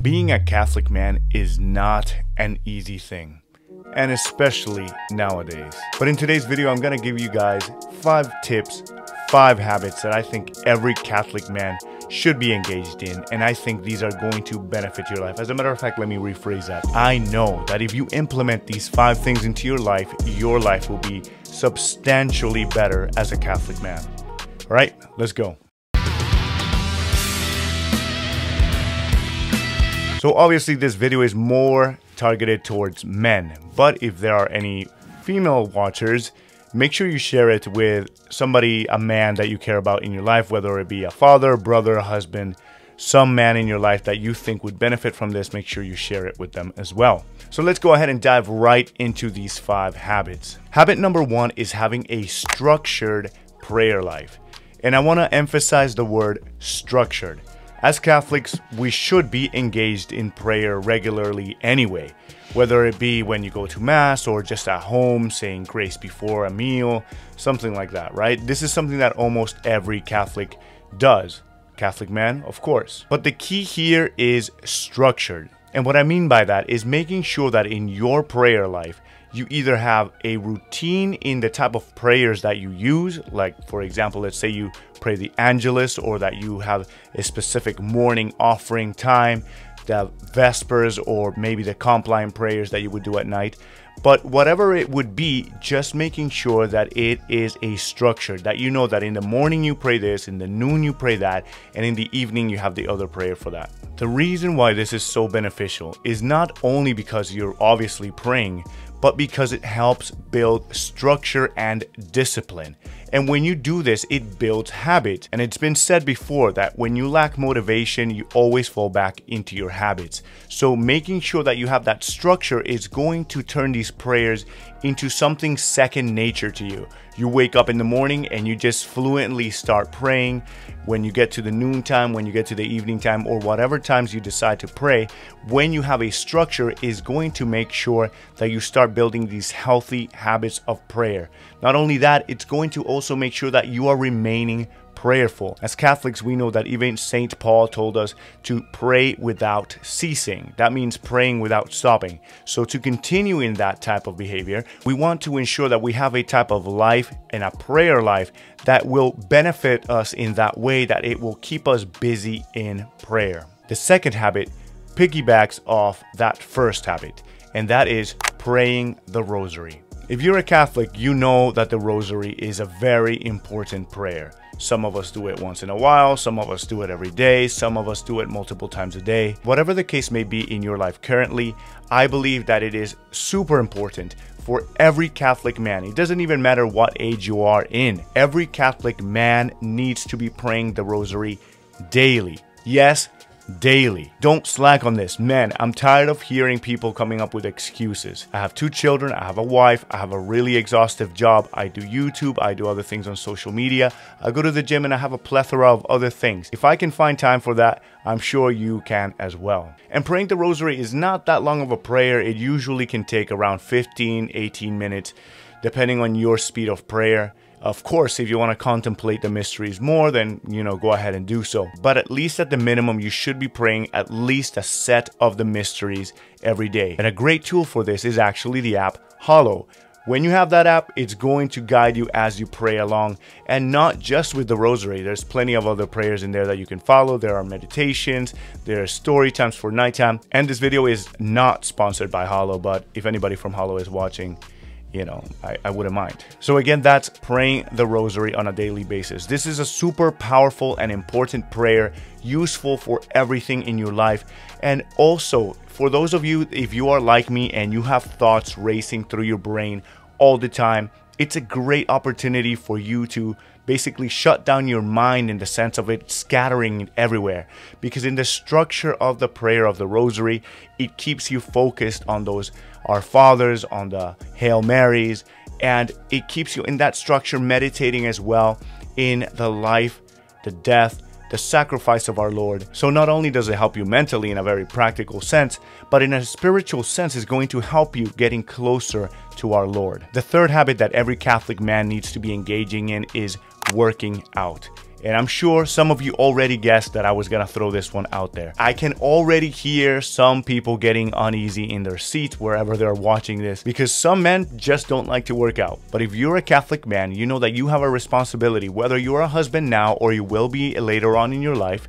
Being a Catholic man is not an easy thing, and especially nowadays. But in today's video, I'm gonna give you guys 5 tips, 5 habits that I think every Catholic man should be engaged in, and I think these are going to benefit your life. As a matter of fact, let me rephrase that. I know that if you implement these 5 things into your life will be substantially better as a Catholic man. All right, let's go. So obviously this video is more targeted towards men, but if there are any female watchers, make sure you share it with somebody, a man that you care about in your life, whether it be a father, brother, husband, some man in your life that you think would benefit from this. Make sure you share it with them as well. So let's go ahead and dive right into these 5 habits. Habit number 1 is having a structured prayer life. And I want to emphasize the word structured. As Catholics, we should be engaged in prayer regularly anyway, whether it be when you go to Mass or just at home saying grace before a meal, something like that, right? This is something that almost every Catholic does. Catholic man, of course. But the key here is structured. And what I mean by that is making sure that in your prayer life, you either have a routine in the type of prayers that you use, like for example, let's say you pray the Angelus, or that you have a specific morning offering time, the Vespers, or maybe the Compline prayers that you would do at night. But whatever it would be, just making sure that it is a structure, that you know that in the morning you pray this, in the noon you pray that, and in the evening you have the other prayer for that. The reason why this is so beneficial is not only because you're obviously praying, but because it helps build structure and discipline. And when you do this, it builds habit. And it's been said before that when you lack motivation, you always fall back into your habits. So making sure that you have that structure is going to turn these prayers into something second nature to you. You wake up in the morning and you just fluently start praying. When you get to the noon time, when you get to the evening time, or whatever times you decide to pray, when you have a structure, is going to make sure that you start building these healthy habits of prayer. Not only that, it's going to also make sure that you are remaining prayerful. As Catholics, we know that even St. Paul told us to pray without ceasing. That means praying without stopping. So to continue in that type of behavior, we want to ensure that we have a type of life and a prayer life that will benefit us in that way, that it will keep us busy in prayer. The second habit piggybacks off that first habit, and that is praying the Rosary. If you're a Catholic, you know that the Rosary is a very important prayer. Some of us do it once in a while, some of us do it every day, some of us do it multiple times a day. Whatever the case may be in your life currently, I believe that it is super important for every Catholic man. It doesn't even matter what age you are in. Every Catholic man needs to be praying the Rosary daily. Yes, daily. Don't slack on this. Man, I'm tired of hearing people coming up with excuses. I have 2 children, I have a wife, I have a really exhaustive job, I do YouTube, I do other things on social media, I go to the gym, and I have a plethora of other things. If I can find time for that, I'm sure you can as well. And praying the Rosary is not that long of a prayer. It usually can take around 15-18 minutes, depending on your speed of prayer. Of course, if you want to contemplate the mysteries more, then, go ahead and do so. But at least at the minimum, you should be praying at least a set of the mysteries every day. And a great tool for this is actually the app Hallow. When you have that app, it's going to guide you as you pray along, and not just with the Rosary. There's plenty of other prayers in there that you can follow. There are meditations, there are story times for nighttime. And this video is not sponsored by Hallow, but if anybody from Hallow is watching, I wouldn't mind. So again, that's praying the Rosary on a daily basis. This is a super powerful and important prayer, useful for everything in your life. And also, for those of you, if you are like me and you have thoughts racing through your brain all the time, it's a great opportunity for you to basically shut down your mind in the sense of it scattering everywhere. Because in the structure of the prayer of the Rosary, it keeps you focused on those Our Fathers, on the Hail Marys, and it keeps you in that structure meditating as well in the life, the death, the sacrifice of our Lord. So not only does it help you mentally in a very practical sense, but in a spiritual sense is going to help you getting closer to our Lord. The third habit that every Catholic man needs to be engaging in is working out. And I'm sure some of you already guessed that I was gonna throw this one out there. I can already hear some people getting uneasy in their seats wherever they're watching this, because some men just don't like to work out. But if you're a Catholic man, you know that you have a responsibility, whether you're a husband now or you will be later on in your life,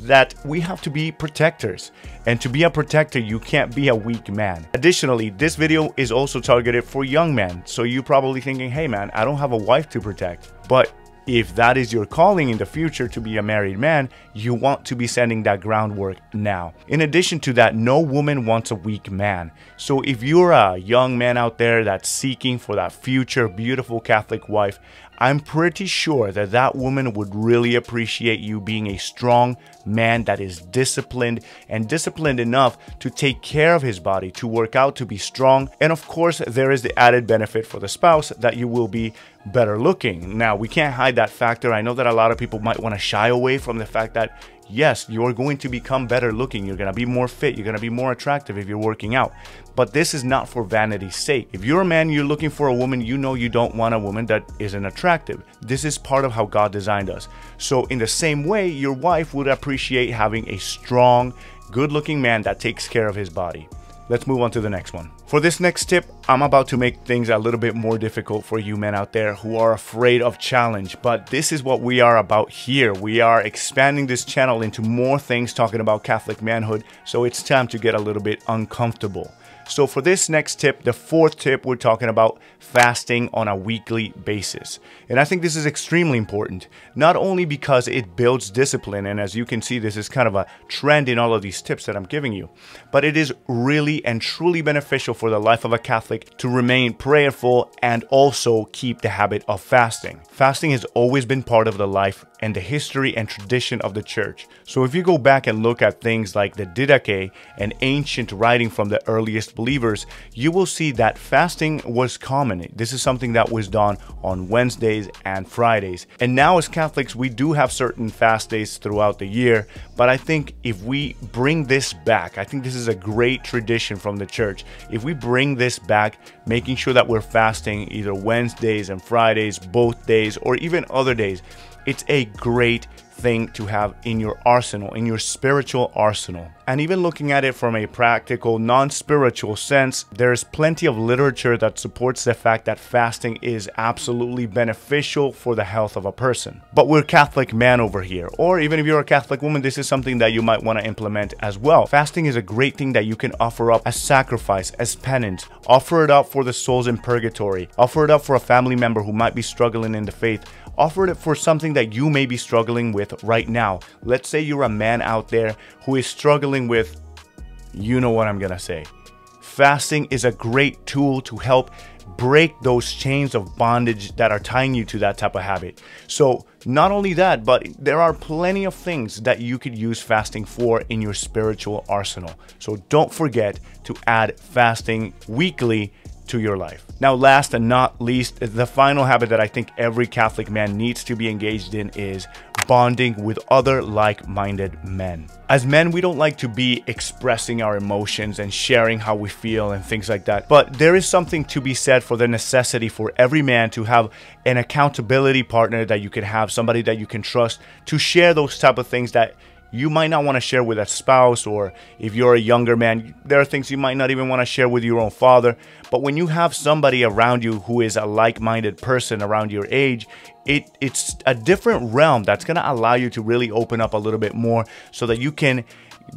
that we have to be protectors. And to be a protector, you can't be a weak man. Additionally, this video is also targeted for young men. So you're probably thinking, hey man, I don't have a wife to protect. But if that is your calling in the future to be a married man, you want to be sending that groundwork now. In addition to that, no woman wants a weak man. So if you're a young man out there that's seeking for that future beautiful Catholic wife, I'm pretty sure that that woman would really appreciate you being a strong man that is disciplined, and disciplined enough to take care of his body, to work out, to be strong. And of course, there is the added benefit for the spouse that you will be better looking. Now, we can't hide that factor. I know that a lot of people might want to shy away from the fact that yes, you're going to become better looking. You're going to be more fit. You're going to be more attractive if you're working out. But this is not for vanity's sake. If you're a man, you're looking for a woman, you know you don't want a woman that isn't attractive. This is part of how God designed us. So in the same way, your wife would appreciate having a strong, good-looking man that takes care of his body. Let's move on to the next one. For this next tip, I'm about to make things a little bit more difficult for you men out there who are afraid of challenge, but this is what we are about here. We are expanding this channel into more things talking about Catholic manhood, so it's time to get a little bit uncomfortable. So for this next tip, the fourth tip, we're talking about fasting on a weekly basis. And I think this is extremely important, not only because it builds discipline, and as you can see, this is kind of a trend in all of these tips that I'm giving you, but it is really and truly beneficial for the life of a Catholic to remain prayerful and also keep the habit of fasting. Fasting has always been part of the life and the history and tradition of the church. So if you go back and look at things like the Didache and ancient writing from the earliest believers, you will see that fasting was common. This is something that was done on Wednesdays and Fridays. And now as Catholics, we do have certain fast days throughout the year, but I think if we bring this back, I think this is a great tradition from the church. If we bring this back, making sure that we're fasting either Wednesdays and Fridays, both days, or even other days, it's a great thing to have in your arsenal, in your spiritual arsenal. And even looking at it from a practical, non-spiritual sense, there's plenty of literature that supports the fact that fasting is absolutely beneficial for the health of a person. But we're Catholic man over here, or even if you're a Catholic woman, this is something that you might want to implement as well. Fasting is a great thing that you can offer up as sacrifice, as penance. Offer it up for the souls in purgatory. Offer it up for a family member who might be struggling in the faith. Offer it for something that you may be struggling with right now. Let's say you're a man out there who is struggling with, you know what I'm gonna say. Fasting is a great tool to help break those chains of bondage that are tying you to that type of habit. So not only that, but there are plenty of things that you could use fasting for in your spiritual arsenal. So don't forget to add fasting weekly to your life. Now, last and not least, the final habit that I think every Catholic man needs to be engaged in is bonding with other like-minded men. As men, we don't like to be expressing our emotions and sharing how we feel and things like that. But there is something to be said for the necessity for every man to have an accountability partner that you can have, somebody that you can trust to share those type of things that you might not want to share with a spouse, or if you're a younger man, there are things you might not even want to share with your own father. But when you have somebody around you who is a like-minded person around your age, it's a different realm that's going to allow you to really open up a little bit more so that you can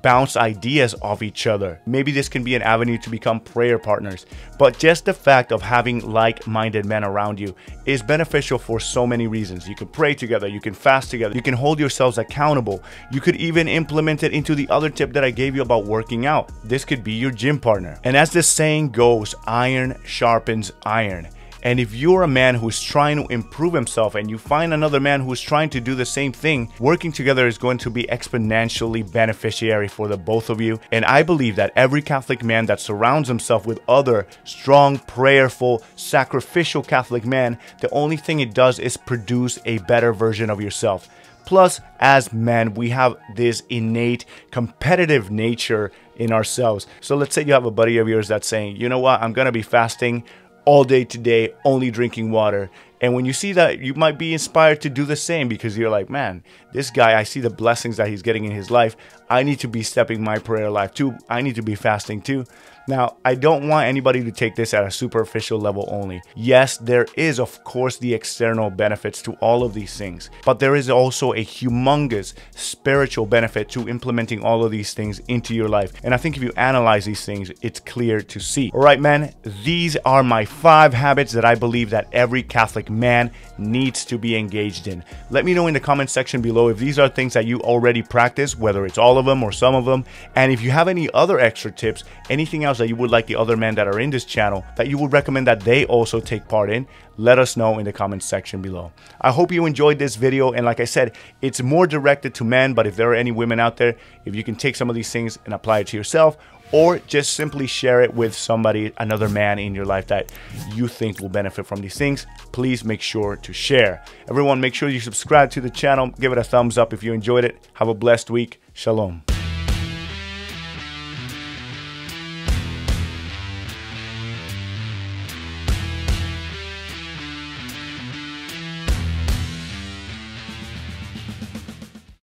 bounce ideas off each other. Maybe this can be an avenue to become prayer partners. But just the fact of having like-minded men around you is beneficial for so many reasons. You can pray together, you can fast together, you can hold yourselves accountable. You could even implement it into the other tip that I gave you about working out. This could be your gym partner. And as the saying goes, iron sharpens iron. And if you're a man who's trying to improve himself and you find another man who's trying to do the same thing, working together is going to be exponentially beneficiary for the both of you. And I believe that every Catholic man that surrounds himself with other strong, prayerful, sacrificial Catholic men, the only thing it does is produce a better version of yourself. Plus, as men, we have this innate competitive nature in ourselves. So let's say you have a buddy of yours that's saying, you know what, I'm going to be fasting all day today, only drinking water. And when you see that, you might be inspired to do the same, because you're like, man, this guy, I see the blessings that he's getting in his life. I need to be stepping my prayer life too. I need to be fasting too. Now, I don't want anybody to take this at a superficial level only. Yes, there is, of course, the external benefits to all of these things, but there is also a humongous spiritual benefit to implementing all of these things into your life. And I think if you analyze these things, it's clear to see. All right, man, these are my 5 habits that I believe that every Catholic man needs to be engaged in. Let me know in the comment section below if these are things that you already practice, whether it's all of them or some of them. And if you have any other extra tips, anything else that you would like the other men that are in this channel that you would recommend that they also take part in, let us know in the comment section below. I hope you enjoyed this video, and like I said, it's more directed to men, but if there are any women out there, if you can take some of these things and apply it to yourself, or just simply share it with somebody, another man in your life that you think will benefit from these things, please make sure to share. Everyone, make sure you subscribe to the channel, give it a thumbs up if you enjoyed it. Have a blessed week. Shalom.